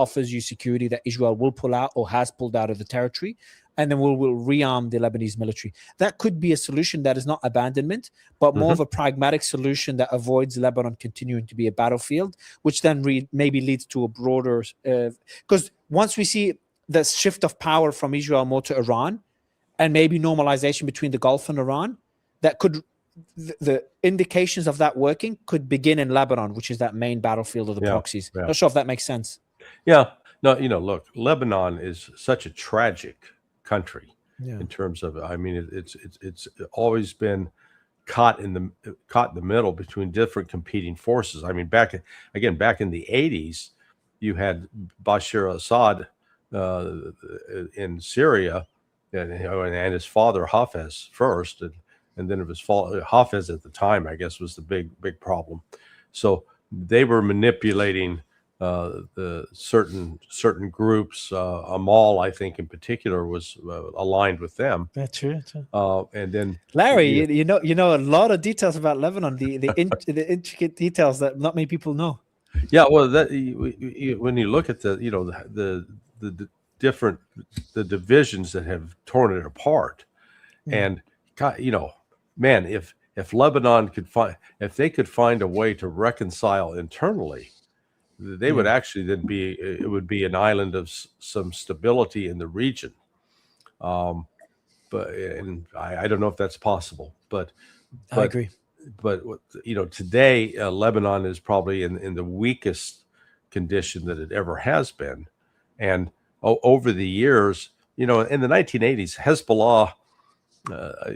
offers you security that Israel will pull out or has pulled out of the territory, and then we'll rearm the Lebanese military. That could be a solution that is not abandonment, but more of a pragmatic solution that avoids Lebanon continuing to be a battlefield, which then maybe leads to a broader... Because once we see the shift of power from Israel more to Iran, and maybe normalization between the Gulf and Iran, that could... The indications of that working could begin in Lebanon, which is that main battlefield of the proxies. Not sure if that makes sense. Yeah. No, look, Lebanon is such a tragic country in terms of, I mean, it's always been caught in the middle between different competing forces. I mean, back in the 80s, you had Bashar Assad in Syria, and his father Hafez first, and then it was Hafez at the time, I guess, was the big problem. So they were manipulating the certain groups. Amal, I think, in particular, was aligned with them. That's true. And then Larry, you know a lot of details about Lebanon, the intricate details that not many people know. Yeah, well, when you look at the divisions that have torn it apart, and man, if Lebanon could find a way to reconcile internally, they would actually then it would be an island of some stability in the region. But I don't know if that's possible, but I agree. But today Lebanon is probably in the weakest condition that it ever has been, and over the years, in the 1980s, Hezbollah,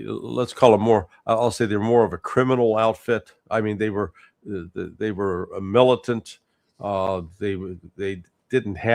let's call them more. I'll say they're more of a criminal outfit. I mean, they were a militant. They didn't have